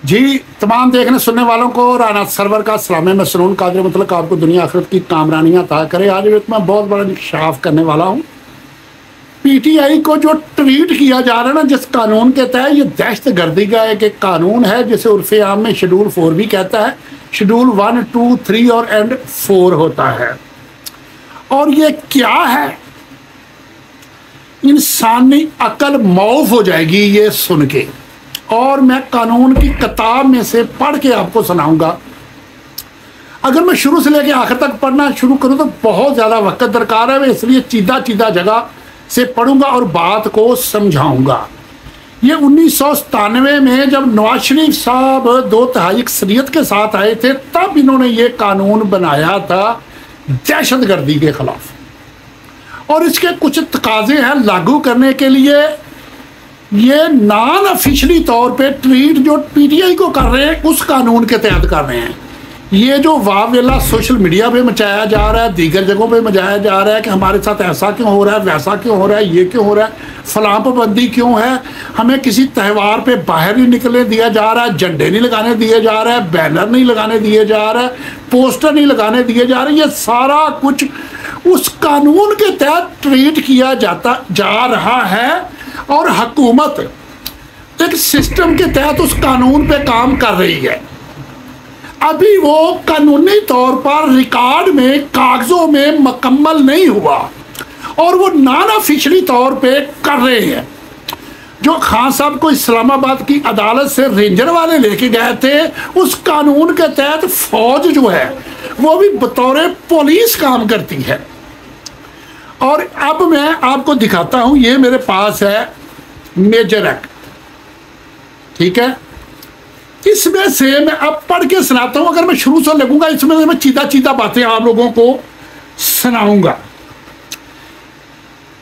जी तमाम देखने सुनने वालों को राना सरवर का सलाम मसरून कादर मतलब आपको दुनिया आखिरत की कामरानियां अता करे। आज मैं बहुत बड़ा इंकशाफ करने वाला हूँ। पीटीआई को जो ट्वीट किया जा रहा है ना, जिस कानून के तहत ये दहशत गर्दी का एक कानून है जिसे उर्फ़े आम में शेड्यूल 4 भी कहता है। शेड्यूल 1, 2, 3 और एंड 4 होता है। और ये क्या है, इंसानी अकल मौफ हो जाएगी ये सुन के। और मैं कानून की किताब में से पढ़ के आपको सुनाऊंगा। अगर मैं शुरू से लेकर आखिर तक पढ़ना शुरू करूं तो बहुत ज़्यादा वक्त दरकार है, इसलिए चीदा चीदा जगह से पढ़ूंगा और बात को समझाऊंगा। ये 1997 में जब नवाज शरीफ साहब 2/3 अक्सरियत के साथ आए थे, तब इन्होंने ये कानून बनाया था दहशत गर्दी के खिलाफ। और इसके कुछ तकाजे हैं लागू करने के लिए। ये नॉन ऑफिशियली तौर पे ट्वीट जो पीटीआई को कर रहे हैं उस कानून के तहत कर रहे हैं। ये जो वावेला सोशल मीडिया पे मचाया जा रहा है, दीगर जगहों पे मचाया जा रहा है कि हमारे साथ ऐसा क्यों हो रहा है, वैसा क्यों हो रहा है, ये क्यों हो रहा है, फलां पाबंदी क्यों है, हमें किसी त्यौहार पे बाहर नहीं निकलने दिया जा रहा है, झंडे नहीं लगाने दिए जा रहा है, बैनर नहीं लगाने दिए जा रहा है, पोस्टर नहीं लगाने दिए जा रहे, ये सारा कुछ उस कानून के तहत ट्वीट किया जा रहा है। और हुकूमत एक सिस्टम के तहत उस कानून पे काम कर रही है। अभी वो कानूनी तौर पर रिकॉर्ड में कागजों में मुकम्मल नहीं हुआ और वो नॉन ऑफिशियली तौर पे कर रहे हैं। जो खान साहब को इस्लामाबाद की अदालत से रेंजर वाले लेके गए थे, उस कानून के तहत फौज जो है वो भी बतौर पुलिस काम करती है। और अब मैं आपको दिखाता हूं, ये मेरे पास है मेजर एक्ट, ठीक है। इसमें से मैं अब पढ़ के सुनाता हूं। अगर मैं शुरू से लगूंगा इसमें से मैं चीदा चीदा बातें आप लोगों को सुनाऊंगा।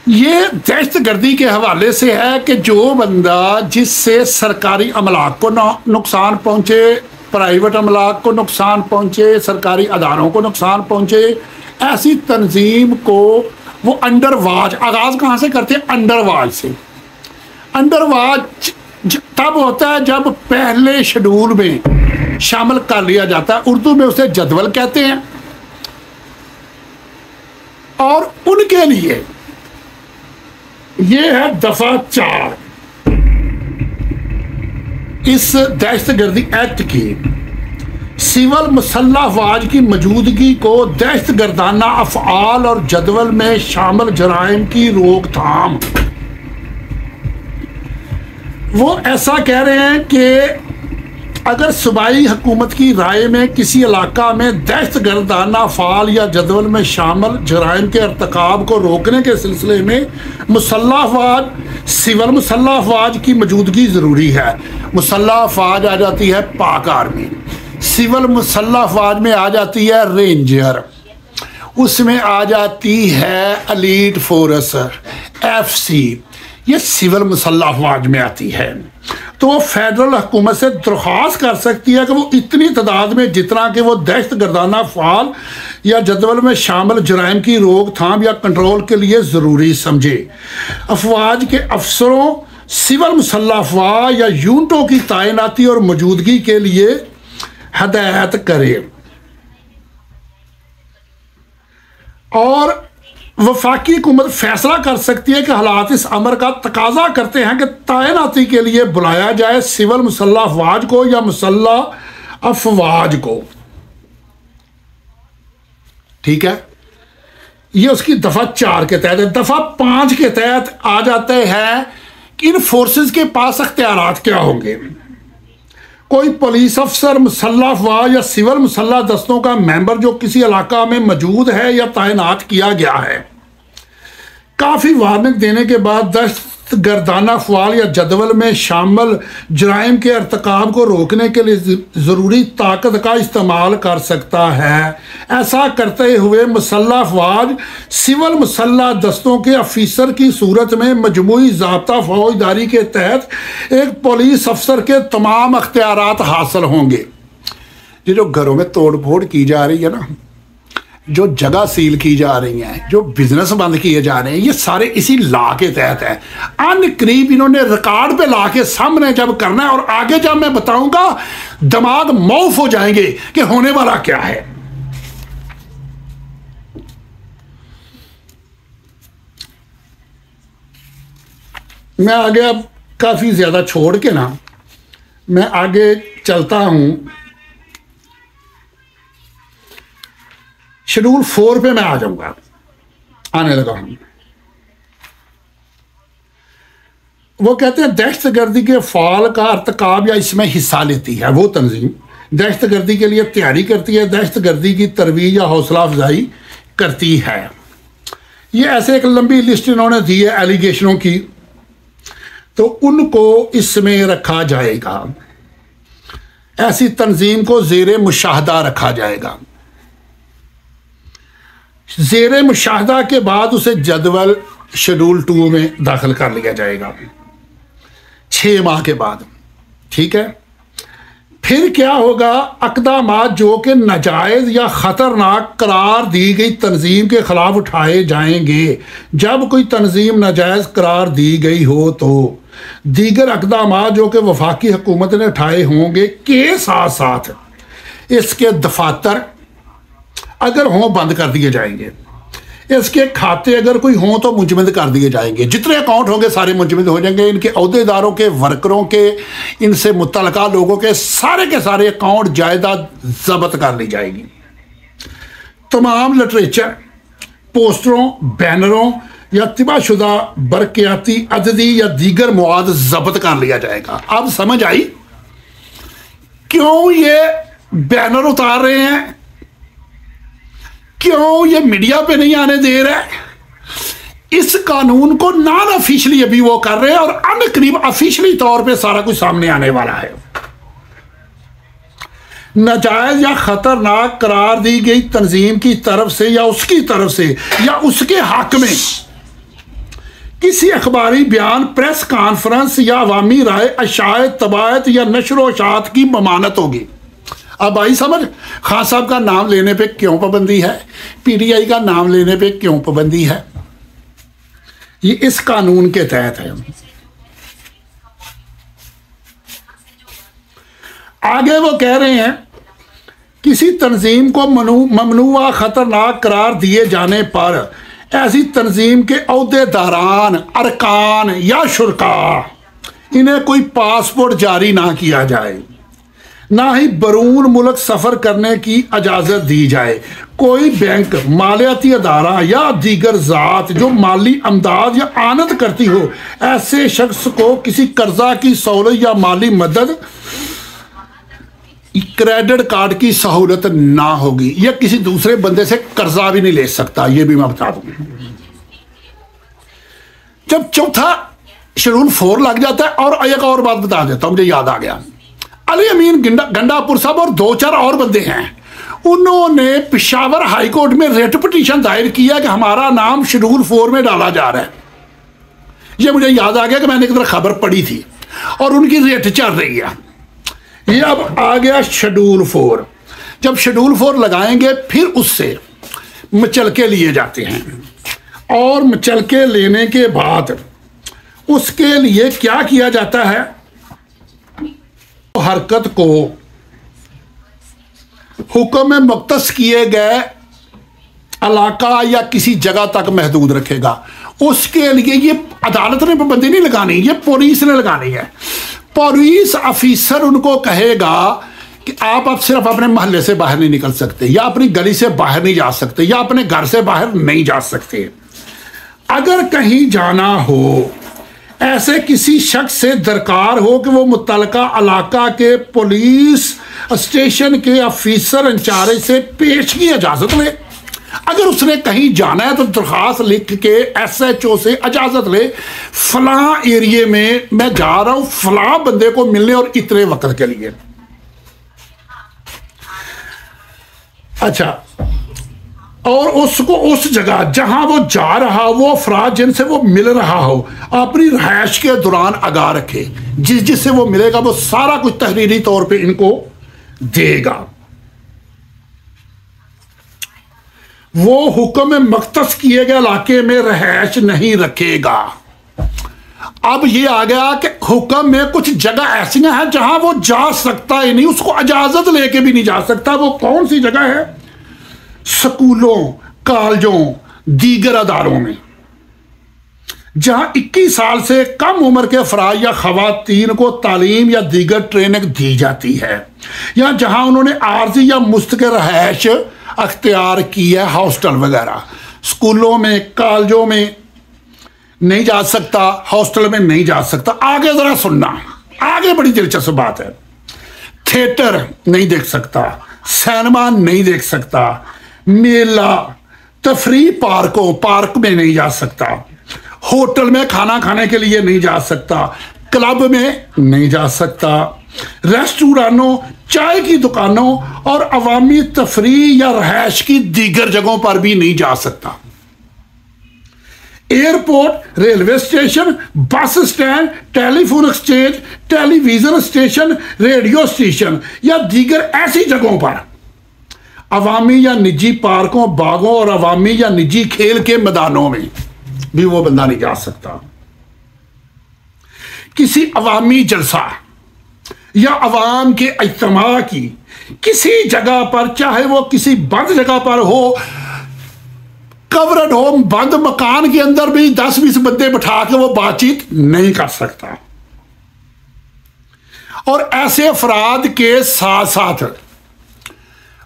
ये दहशत गर्दी के हवाले से है कि जो बंदा जिससे सरकारी अमलाक को नुकसान पहुंचे, प्राइवेट अमलाक को नुकसान पहुंचे, सरकारी अदारों को नुकसान पहुंचे, ऐसी तंजीम को वो अंडर वाच, आगाज कहाँ से करते हैं, अंडर वाच से। अंडर वाच तब होता है जब पहले शेड्यूल में शामिल कर लिया जाता है, उर्दू में उसे जदवल कहते हैं। और उनके लिए ये है दफा 4 इस दहशतगर्दी एक्ट की। सिविल मुसल्लह अफवाज की मौजूदगी को दहशत गर्दाना अफ़आल और जदवल में शामिल जराइम की रोकथाम। वो ऐसा कह रहे हैं कि अगर सूबाई हुकूमत की राय में किसी इलाका में दहशत गर्दाना अफ़आल या जदवल में शामिल जराइम के अर्तकाब को रोकने के सिलसिले में मुसल्लह अफवाज, सिविल मुसल्लह अफवाज की मौजूदगी ज़रूरी है। मुसल्लह अफवाज आ जाती है पाक आर्मी, सिविल मुसल्लह अफवाज में आ जाती है रेंजर, उसमें आ जाती है एलीट फोर्स FC, ये सिविल मुसल्लह अफवाज में आती है। तो वो फेडरल हुकूमत से दरख्वास्त कर सकती है कि वो इतनी तादाद में जितना कि वो दहशत गर्दाना अफ़आल या जदवल में शामिल जराइम की रोकथाम या कंट्रोल के लिए ज़रूरी समझे, अफवाज के अफसरों, सिविल मुसल्लह अफवाज या यूनिटों की तैनाती और मौजूदगी के लिए हदायत करे। और वफाकी हुकूमत फैसला कर सकती है कि हालात इस अमर का तकाजा करते हैं कि तैनाती के लिए बुलाया जाए सिविल मुसल्लह अफवाज को या मुसल्लह अफवाज को, ठीक है। ये उसकी दफा 4 के तहत है। दफा 5 के तहत आ जाते हैं कि इन फोर्सेस के पास अख्तियारात क्या होंगे। कोई पुलिस अफसर मुसल्लह अफवाज या सिविल मुसल्लह दस्तों का मेंबर जो किसी इलाका में मौजूद है या तैनात किया गया है, काफ़ी वार्निंग देने के बाद दहशत गर्दाना अफ़आल या जदवल में शामिल जराइम के अर्तकाब को रोकने के लिए ज़रूरी ताकत का इस्तेमाल कर सकता है। ऐसा करते हुए मुसल्लह अफवाज सिविल मुसल्लह दस्तों के अफीसर की सूरत में मजमूई ज़ाब्ता फौजदारी के तहत एक पुलिस अफसर के तमाम अख्तियारात हासिल होंगे। ये जो घरों में तोड़ फोड़ की जा रही है ना, जो जगह सील की जा रही हैं, जो बिजनेस बंद किए जा रहे हैं, ये सारे इसी लॉ के तहत है। अन करीब इन्होंने रिकॉर्ड पे ला के सामने जब करना है, और आगे जब मैं बताऊंगा दिमाग मौफ हो जाएंगे कि होने वाला क्या है। मैं आगे अब काफी ज्यादा छोड़ के ना मैं आगे चलता हूं। शेड्यूल 4 पे मैं आ जाऊंगा, आने लगा हूं। वो कहते हैं दहशतगर्दी के फाल का अर्तकाब या इसमें हिस्सा लेती है वो तंजीम, दहशतगर्दी के लिए तैयारी करती है, दहशतगर्दी की तरवीज या हौसला अफजाई करती है। ये ऐसे एक लंबी लिस्ट इन्होंने दी है एलिगेशनों की, तो उनको इसमें रखा जाएगा। ऐसी तंजीम को जेरे मुशाहदा रखा जाएगा। जेरे मुशाहदा के बाद उसे जदवल शेड्यूल 2 में दाखिल कर लिया जाएगा 6 माह के बाद। ठीक है, फिर क्या होगा? अक़दामात जो कि नाजायज़ या ख़तरनाक करार दी गई तंजीम के ख़िलाफ़ उठाए जाएंगे। जब कोई तंजीम नाजायज़ करार दी गई हो तो दीगर अक़दामात जो कि वफाकी हुकूमत ने उठाए होंगे के साथ साथ इसके दफातर अगर हों बंद कर दिए जाएंगे, इसके खाते अगर कोई हों तो मुंजमद कर दिए जाएंगे। जितने अकाउंट होंगे सारे मुंजमद हो जाएंगे। इनके अहदेदारों के, वर्करों के, इनसे मुतल्लका लोगों के सारे अकाउंट जायदाद जब्त कर ली जाएगी। तमाम लिटरेचर, पोस्टरों, बैनरों या तिबाशुदा बरकियाती अददी या दीगर मवाद जब्त कर लिया जाएगा। अब समझ आई क्यों ये बैनर उतार रहे हैं, क्यों ये मीडिया पे नहीं आने दे रहे। इस कानून को नॉन ऑफिशियली अभी वो कर रहे हैं और अन करीब ऑफिशियली तौर पे सारा कुछ सामने आने वाला है। नाजायज या खतरनाक करार दी गई तंजीम की तरफ से या उसकी तरफ से या उसके हक में किसी अखबारी बयान, प्रेस कॉन्फ्रेंस या अवामी राय, अशायत, तबायत या नशर इशात की ममानत होगी। अब आई समझ, खान साहब का नाम लेने पे क्यों पाबंदी है, पीटीआई का नाम लेने पे क्यों पाबंदी है। ये इस कानून के तहत है। आगे वो कह रहे हैं किसी तंजीम को ममनुआ खतरनाक करार दिए जाने पर ऐसी तंजीम के अहदेदारान, अरकान या शुरका इन्हें कोई पासपोर्ट जारी ना किया जाए, ना ही बरून मुल्क सफ़र करने की इजाज़त दी जाए। कोई बैंक, मालियाती अदारा या दीगर ज़ात जो माली अमदाद या आनत करती हो, ऐसे शख्स को किसी कर्जा की सहूलत या माली मदद, क्रेडिट कार्ड की सहूलत ना होगी, या किसी दूसरे बंदे से कर्जा भी नहीं ले सकता। ये भी मैं बता दूं। जब चौथा शेड्यूल 4 लग जाता है, और एक और बात बता देता हूं, मुझे याद आ गया। अली अमीन गंडापुर साहब और 2-4 और बंदे हैं, उन्होंने पेशावर हाई कोर्ट में रेट पिटीशन दायर किया कि हमारा नाम शेड्यूल 4 में डाला जा रहा है। ये मुझे याद आ गया कि मैंने एक तरह खबर पढ़ी थी और उनकी रेट चल रही है। ये अब आ गया शेड्यूल 4। जब शेड्यूल 4 लगाएंगे फिर उससे मचलके लिए जाते हैं, और मचलके लेने के बाद उसके लिए क्या किया जाता है, हरकत को हुक्म में मुख्तस किए गए इलाका या किसी जगह तक महदूद रखेगा। उसके लिए ये अदालत ने पाबंदी नहीं लगानी, ये पुलिस ने लगानी है। पुलिस ऑफिसर उनको कहेगा कि आप अब सिर्फ अपने मोहल्ले से बाहर नहीं निकल सकते, या अपनी गली से बाहर नहीं जा सकते, या अपने घर से बाहर नहीं जा सकते। अगर कहीं जाना हो, ऐसे किसी शख्स से दरकार हो कि वो मुतल्लका इलाका के पुलिस स्टेशन के ऑफिसर इंचार्ज से पेश की इजाज़त ले। अगर उसने कहीं जाना है तो दरखास्त लिख के SHO से इजाज़त ले, फलां एरिए में मैं जा रहा हूं फलां बंदे को मिलने और इतने वक्त के लिए। अच्छा, और उसको उस जगह जहां वो जा रहा, वो अफराद जिनसे वो मिल रहा हो, अपनी रहायश के दौरान आगाह रखे। जिससे वो मिलेगा वो सारा कुछ तहरीरी तौर पे इनको देगा। वो हुक्म में मख्तस किए गए इलाके में रहायश नहीं रखेगा। अब ये आ गया कि हुक्म में कुछ जगह ऐसी हैं जहां वो जा सकता ही नहीं, उसको इजाजत लेके भी नहीं जा सकता। वो कौन सी जगह है? स्कूलों, कॉलेजों, दीगर अदारों में जहां 21 साल से कम उम्र के अफराद या खवातीन को तालीम या दीगर ट्रेनिंग दी जाती है, या जहां उन्होंने आर्जी या मुस्तकिल रहायश अख्तियार की है, हॉस्टल वगैरह। स्कूलों में, कॉलेजों में नहीं जा सकता, हॉस्टल में नहीं जा सकता। आगे जरा सुनना, आगे बड़ी दिलचस्प बात है। थिएटर नहीं देख सकता, सिनेमा नहीं देख सकता, मेला, तफरी पार्क में नहीं जा सकता, होटल में खाना खाने के लिए नहीं जा सकता, क्लब में नहीं जा सकता, रेस्टोरेंटों, चाय की दुकानों और अवामी तफरी या रहायश की दीगर जगहों पर भी नहीं जा सकता। Airport, railway station, bus stand, telephone exchange, television station, radio station या दीगर ऐसी जगहों पर, अवामी या निजी पार्कों, बागों और अवामी या निजी खेल के मैदानों में भी वो बंदा नहीं जा सकता। किसी अवामी जलसा या अवाम के इज्तिमा की किसी जगह पर, चाहे वो किसी बंद जगह पर हो, कवर्ड हो, बंद मकान के अंदर भी 10-20 बंदे बिठा के वो बातचीत नहीं कर सकता। और ऐसे अफराद के साथ साथ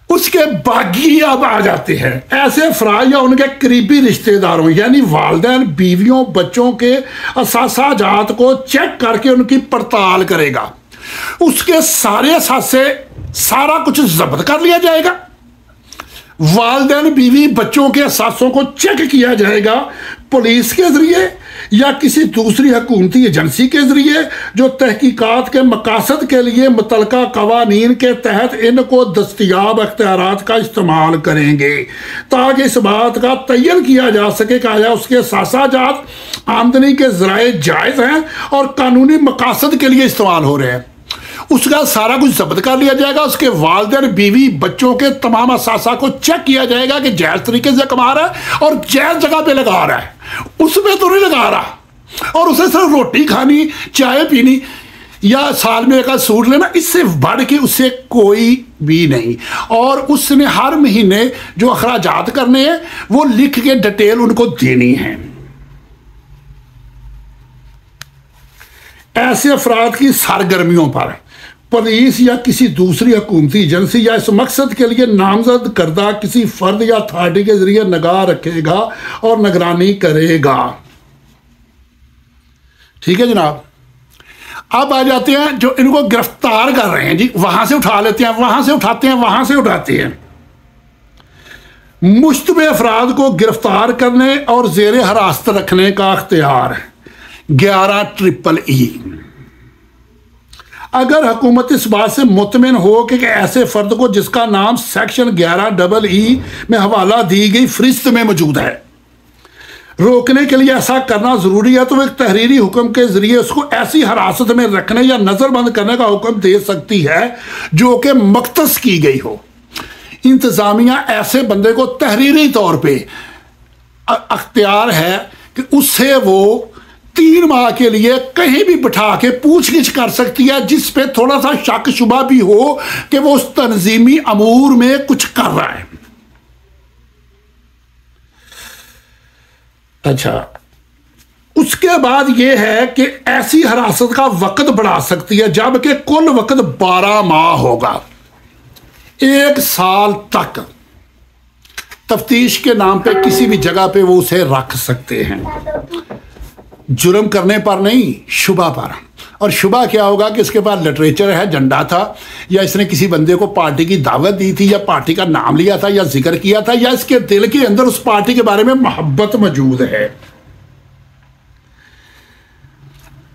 उसके बागी अब आ जाते हैं। ऐसे अफराद या उनके करीबी रिश्तेदारों यानी वालिदैन, बीवियों, बच्चों के असासाजात को चेक करके उनकी पड़ताल करेगा। उसके सारे असासे, सारा कुछ जब्त कर लिया जाएगा। वालिदैन, बीवी, बच्चों के असासों को चेक किया जाएगा पुलिस के जरिए या किसी दूसरी हुकूमती एजेंसी के जरिए, जो तहकीकात के मकासद के लिए मुतलका कवानीन के तहत इनको दस्तयाब अख्तियारात का इस्तेमाल करेंगे, ताकि इस बात का तयन किया जा सके कि आया उसके सासाजात आमदनी के जराए जायज़ हैं और कानूनी मकासद के लिए इस्तेमाल हो रहे हैं। उसका सारा कुछ जब्त कर लिया जाएगा। उसके वालिदैन, बीवी, बच्चों के तमाम असासा को चेक किया जाएगा कि जायज़ तरीके से कमा रहा है और जायज़ जगह पे लगा रहा है, उसमें तो नहीं लगा रहा। और उसे सिर्फ रोटी खानी, चाय पीनी या साल में एक सूट लेना, इससे बढ़ के उससे कोई भी नहीं। और उसने हर महीने जो अखराजात करने हैं वो लिख के डिटेल उनको देनी है। ऐसे अफराद की सरगर्मियों पर पुलिस या किसी दूसरी हुकूमती एजेंसी या इस मकसद के लिए नामजद करदा किसी फर्द या अथॉरिटी के जरिए निगाह रखेगा और निगरानी करेगा। ठीक है जनाब। अब आ जाते हैं जो इनको गिरफ्तार कर रहे हैं जी, वहां से उठा लेते हैं, वहां से उठाते हैं, वहां से उठाते हैं। मुश्तबे अफराद को गिरफ्तार करने और जेर हिरासत रखने का अख्तियार 11EEE। अगर हुकूमत इस बात से मुतमिन हो कि ऐसे फर्द को जिसका नाम सेक्शन 11EE में हवाला दी गई फरिश्त में मौजूद है, रोकने के लिए ऐसा करना जरूरी है, तो वह एक तहरीरी हुक्म के जरिए उसको ऐसी हिरासत में रखने या नजरबंद करने का हुक्म दे सकती है जो कि मख्तस की गई हो। इंतजामिया ऐसे बंदे को तहरीरी तौर पे अख्तियार है कि उससे वो 3 माह के लिए कहीं भी बिठा के पूछगिछ कर सकती है, जिस पे थोड़ा सा शक शुबा भी हो कि वो उस तंजीमी अमूर में कुछ कर रहा है। अच्छा, उसके बाद यह है कि ऐसी हिरासत का वक्त बढ़ा सकती है जबकि कुल वक्त 12 माह होगा। 1 साल तक तफ्तीश के नाम पे किसी भी जगह पे वो उसे रख सकते हैं, जुर्म करने पर नहीं, शुबा पर। और शुबा क्या होगा कि इसके पास लिटरेचर है, झंडा था, या इसने किसी बंदे को पार्टी की दावत दी थी, या पार्टी का नाम लिया था, या जिक्र किया था, या इसके दिल के अंदर उस पार्टी के बारे में मोहब्बत मौजूद है।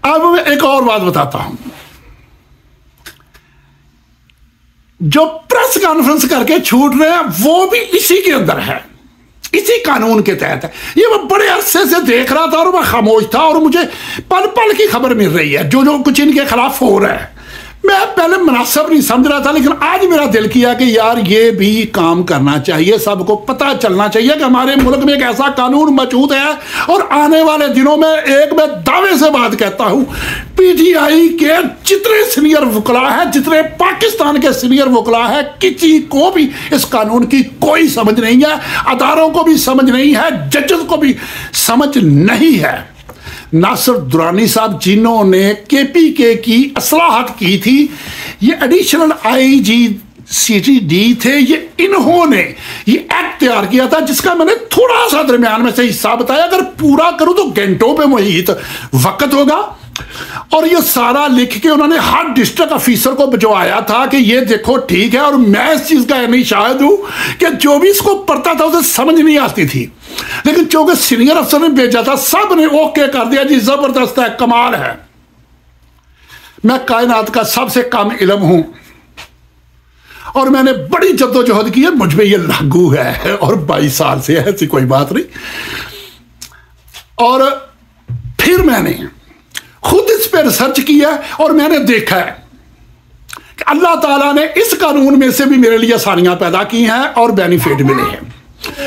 अब मैं एक और बात बताता हूं। जो प्रेस कॉन्फ्रेंस करके छूट रहे हैं वो भी इसी के अंदर है, इसी कानून के तहत है। ये मैं बड़े अरसे से देख रहा था और मैं खामोश था, और मुझे पल पल की खबर मिल रही है जो जो कुछ इनके खिलाफ हो रहा है। मैं पहले मुनासिब नहीं समझ रहा था, लेकिन आज मेरा दिल किया कि यार ये भी काम करना चाहिए, सबको पता चलना चाहिए कि हमारे मुल्क में एक ऐसा कानून मौजूद है। और आने वाले दिनों में मैं दावे से बात कहता हूं, पीटीआई के जितने सीनियर वकला है, जितने पाकिस्तान के सीनियर वकला है, किसी को भी इस कानून की कोई समझ नहीं है, अदारों को भी समझ नहीं है, जजेस को भी समझ नहीं है। नासिर दुरानी साहब जिन्होंने केपीके की असलाहत की थी, ये एडिशनल आईजी CTD थे, ये इन्होंने ये एक्ट तैयार किया था जिसका मैंने थोड़ा सा दरमियान में से हिस्सा बताया। अगर पूरा करूं तो घंटों पे मुहित वक्त होगा। और ये सारा लिख के उन्होंने हर डिस्ट्रिक्ट ऑफिसर को भिजवाया था कि ये देखो ठीक है। और मैं इस चीज का नहीं शायद हूं कि जो भी इसको पढ़ता था उसे समझ नहीं आती थी, लेकिन चूंकि सीनियर अफसर ने भेजा था, सब ने ओके कर दिया जी, जबरदस्त है, कमाल है। मैं कायनात का सबसे कम इल्म हूं और मैंने बड़ी जद्दोजहद की है, मुझ में ये लागू है और 22 साल से ऐसी कोई बात नहीं। और फिर मैंने खुद इस पर रिसर्च किया और मैंने देखा है कि अल्लाह ताला ने इस कानून में से भी मेरे लिए आसानियां पैदा की हैं और बेनिफिट मिले हैं।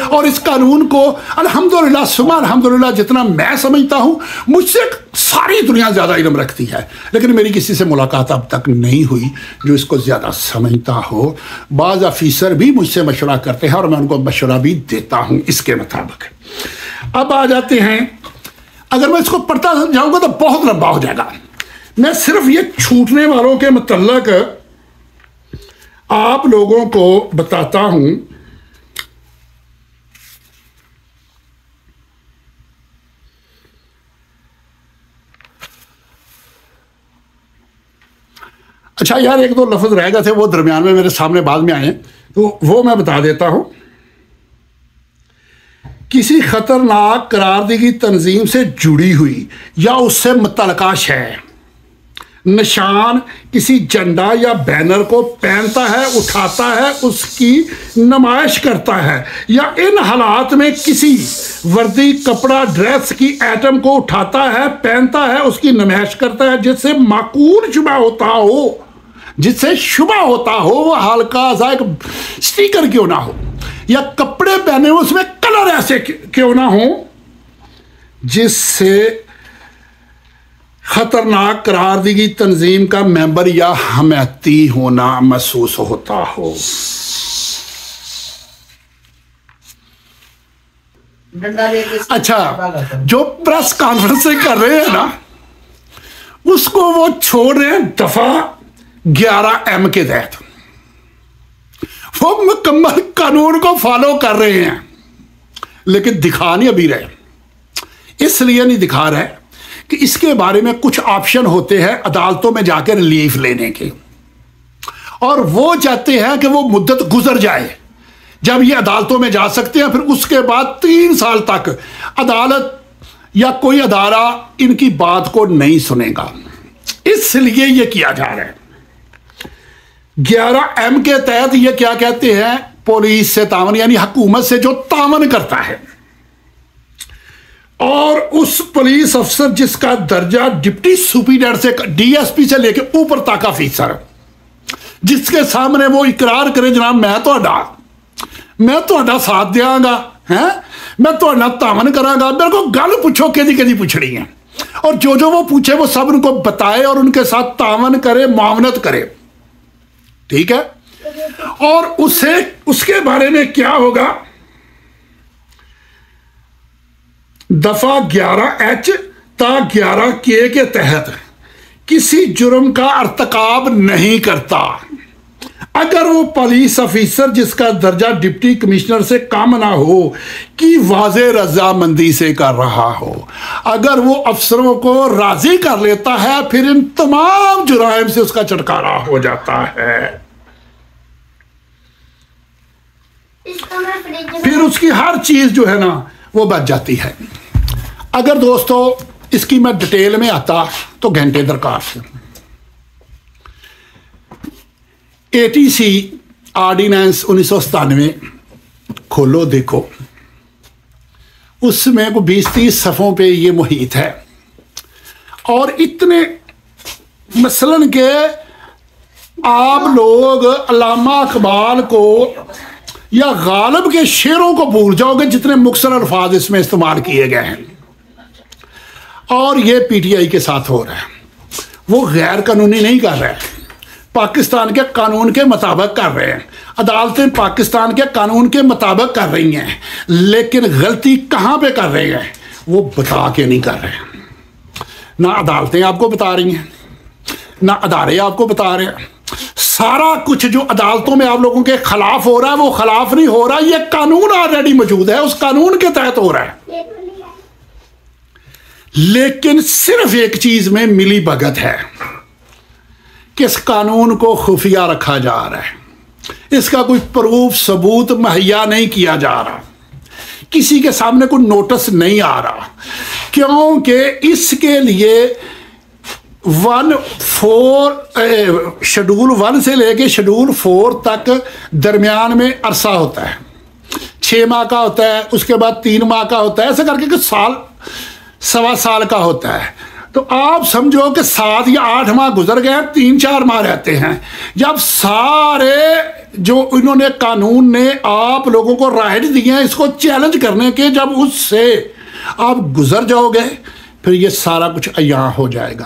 और इस कानून को अल्हम्दुलिल्लाह सुबह अल्हम्दुलिल्लाह जितना मैं समझता हूं, मुझसे सारी दुनिया ज्यादा इल्म रखती है, लेकिन मेरी किसी से मुलाकात अब तक नहीं हुई जो इसको ज्यादा समझता हो। बाज ऑफिसर भी मुझसे मशवरा करते हैं और मैं उनको मशवरा भी देता हूं इसके मुताबिक। अब आ जाते हैं, अगर मैं इसको पढ़ता जाऊंगा तो बहुत लंबा हो जाएगा। मैं सिर्फ ये छूटने वालों के मुतल्लक आप लोगों को बताता हूं। अच्छा यार, एक दो लफ्ज रह गए थे, वो दरमियान में मेरे सामने बाद में आए, तो वो मैं बता देता हूं। किसी खतरनाक करारदगी तंजीम से जुड़ी हुई या उससे मुतल्लका शय, निशान, किसी झंडा या बैनर को पहनता है, उठाता है, उसकी नुमाइश करता है, या इन हालात में किसी वर्दी, कपड़ा, ड्रेस की आइटम को उठाता है, पहनता है, उसकी नुमाइश करता है जिससे माकूल शुबा होता हो, जिससे शुबा होता हो, वो हल्का सा एक स्टिकर क्यों ना हो, या कपड़े पहने हुए उसमें कलर ऐसे क्यों ना हो जिससे खतरनाक करारदगी तंजीम का मेंबर या हमायती होना महसूस होता हो। अच्छा, जो प्रेस कॉन्फ्रेंस कर रहे हैं ना, उसको वो छोड़ रहे हैं दफा 11M के तहत। वो मुकम्मल कानून को फॉलो कर रहे हैं, लेकिन दिखा नहीं अभी रहे। इसलिए नहीं दिखा रहे कि इसके बारे में कुछ ऑप्शन होते हैं अदालतों में जाकर रिलीफ लेने के, और वो चाहते हैं कि वो मुद्दत गुजर जाए जब ये अदालतों में जा सकते हैं, फिर उसके बाद 3 साल तक अदालत या कोई अदारा इनकी बात को नहीं सुनेगा। इसलिए ये किया जा रहा है। 11M के तहत ये क्या कहते हैं, पुलिस से तावन, यानी हुकूमत से जो तावन करता है, और उस पुलिस अफसर जिसका दर्जा डिप्टी सुपीरियरेंट से, DSP से लेके ऊपर तक अफसर, जिसके सामने वो इकरार करे जनाब मैं तो साथ देंगा, हैं, मैं तो तावन करांगा, मेरे को गल पूछो कि पूछनी है, और जो वो पूछे वो सब उनको बताए और उनके साथ तावन करे, मावनत करे, ठीक है। और उसके बारे में क्या होगा, दफा 11H ता 11K के तहत किसी जुर्म का अर्तकाब नहीं करता अगर वो पुलिस ऑफिसर जिसका दर्जा डिप्टी कमिश्नर से कम ना हो कि वाज़े रजामंदी से कर रहा हो। अगर वो अफसरों को राजी कर लेता है, फिर इन तमाम जुराइम से उसका छुटकारा हो जाता है, फिर उसकी हर चीज जो है ना वो बच जाती है। अगर दोस्तों इसकी मैं डिटेल में आता तो घंटे दरकार से। ATC ऑर्डिनेंस 1997 खोलो देखो, उसमें को 20-30 सफ़ों पे ये मुहित है, और इतने मसलन के आप लोग अल्लामा इकबाल को या गालिब के शेरों को भूल जाओगे जितने मुख्तसर अल्फाज इसमें इस्तेमाल किए गए हैं। और ये पीटीआई के साथ हो रहा है। वो गैर कानूनी नहीं कर रहे हैं, पाकिस्तान के कानून के मुताबिक कर रहे हैं। अदालतें पाकिस्तान के कानून के मुताबिक कर रही हैं, लेकिन गलती कहाँ पे कर रहे हैं वो बता के नहीं कर रहे हैं। ना अदालतें आपको बता रही हैं, ना अदारे आपको बता रहे हैं। सारा कुछ जो अदालतों में आप लोगों के खिलाफ हो रहा है वो खिलाफ नहीं हो रहा, ये कानून ऑलरेडी मौजूद है, उस कानून के तहत हो रहा है। लेकिन सिर्फ एक चीज में मिली भगत है कि इस कानून को खुफिया रखा जा रहा है, इसका कोई प्रूफ सबूत मुहैया नहीं किया जा रहा, किसी के सामने कोई नोटिस नहीं आ रहा, क्योंकि इसके लिए शेड्यूल 1 से लेके शेड्यूल 4 तक दरमियान में अरसा होता है। 6 माह का होता है, उसके बाद 3 माह का होता है, ऐसे करके कुछ साल सवा साल का होता है। तो आप समझो कि 7 या 8 माह गुजर गए, 3-4 माह रहते हैं। जब सारे जो इन्होंने कानून ने आप लोगों को राइट दिए हैं इसको चैलेंज करने के, जब उससे आप गुजर जाओगे फिर ये सारा कुछ अयां हो जाएगा।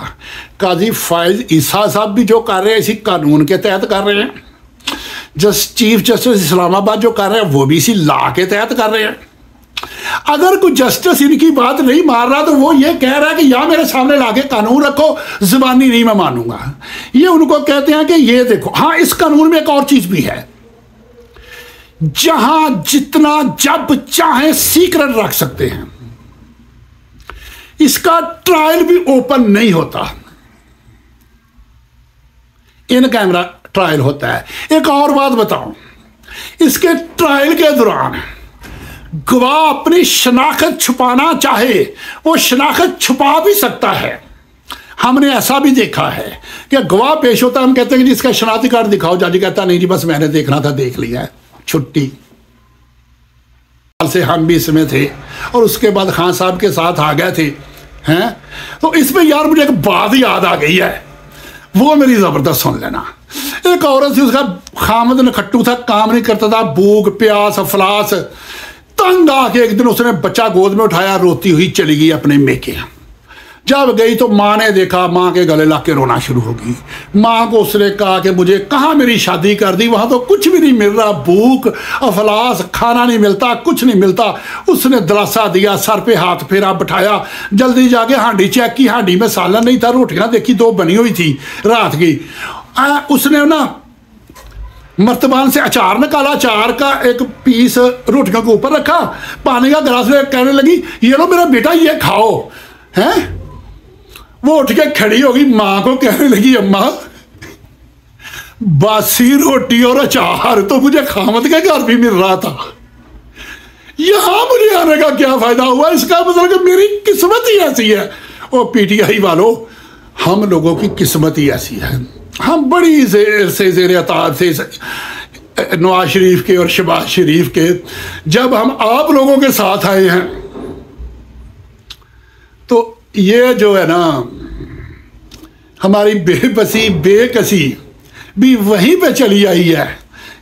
काजी फायज ईसा साहब भी जो कर रहे हैं इसी कानून के तहत कर रहे हैं, चीफ जस्टिस इस्लामाबाद जो कर रहे हैं वो भी इसी लॉ के तहत कर रहे हैं। अगर कोई जस्टिस इनकी बात नहीं मान रहा तो वो ये कह रहा है कि या मेरे सामने लाके कानून रखो, जुबानी नहीं मैं मानूंगा। ये उनको कहते हैं कि ये देखो। हाँ, इस कानून में एक और चीज भी है, जहां जितना जब चाहे सीक्रेट रख सकते हैं, इसका ट्रायल भी ओपन नहीं होता, इन कैमरा ट्रायल होता है। एक और बात बताऊं, इसके ट्रायल के दौरान गवाह अपनी शनाख्त छुपाना चाहे वो शनाख्त छुपा भी सकता है। हमने ऐसा भी देखा है कि गवाह पेश होता है, हम कहते हैं कि जिसका शनाख्ती कार्ड दिखाओ, जज कहता नहीं जी बस मैंने देखना था, देख लिया है, छुट्टी से हम भी इसमें थे और उसके बाद खान साहब के साथ आ गए थे हैं। तो इसमें यार मुझे एक बात याद आ गई है, वो मेरी जबरदस्त सुन लेना। एक औरत थी, उसका खामद नखट्टू था, काम नहीं करता था, भूख प्यास अफलास, तंग आके एक दिन उसने बच्चा गोद में उठाया, रोती हुई चली गई अपने मेके। जब गई तो माँ ने देखा, माँ के गले लग के रोना शुरू हो गई। माँ को उसने कहा कि मुझे कहाँ मेरी शादी कर दी, वहाँ तो कुछ भी नहीं मिल रहा, भूख अफलास, खाना नहीं मिलता, कुछ नहीं मिलता। उसने दिलासा दिया, सर पे हाथ फेरा, बिठाया, जल्दी जाके हांडी चेक की, हांडी में सालन नहीं था, रोटियाँ देखी 2 बनी हुई थी रात की। उसने ना मर्तबान से अचार निकाला, अचार का एक पीस रोटियों के ऊपर रखा, पानी का गिलास ले, कहने लगी ये लो मेरा बेटा ये खाओ हैं। वो उठ के खड़ी होगी, माँ को कहने लगी अम्मा बासी रोटी और अचार तो मुझे खामद के घर भी मिल रहा था, यहां मुझे आने का क्या फायदा हुआ, इसका मतलब कि मेरी किस्मत ही ऐसी है। ओ पीटीआई वालों, हम लोगों की किस्मत ही ऐसी है। हम बड़ी ज़ेर अताअत थे नवाज शरीफ के और शहबाज शरीफ के, जब हम आप लोगों के साथ आए हैं तो ये जो है ना हमारी बेबसी बेकसी भी वहीं पे चली आई है।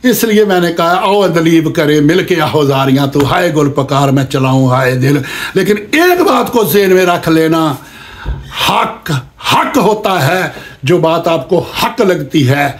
इसलिए मैंने कहा आओ दलीब करे मिल के आओ जारियां, तो हाय गुल पकार मैं चलाऊं हाय दिल। लेकिन एक बात को ज़हन में रख लेना, हक हक होता है, जो बात आपको हक लगती है,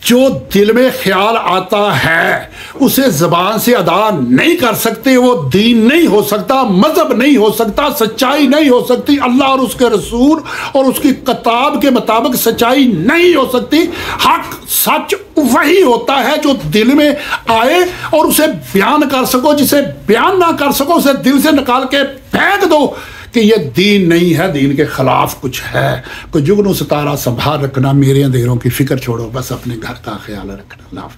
जो दिल में ख्याल आता है उसे ज़बान से अदा नहीं कर सकते। वो दीन नहीं हो सकता, मजहब नहीं हो सकता, सच्चाई नहीं हो सकती, अल्लाह और उसके रसूल और उसकी किताब के मुताबिक सच्चाई नहीं हो सकती। हक सच वही होता है जो दिल में आए और उसे बयान कर सको, जिसे बयान ना कर सको उसे दिल से निकाल के फेंक दो कि ये दीन नहीं है, दीन के खिलाफ कुछ है। कोई जुगनू सितारा संभाल रखना, मेरे अंधेरों की फिक्र छोड़ो, बस अपने घर का ख्याल रखना।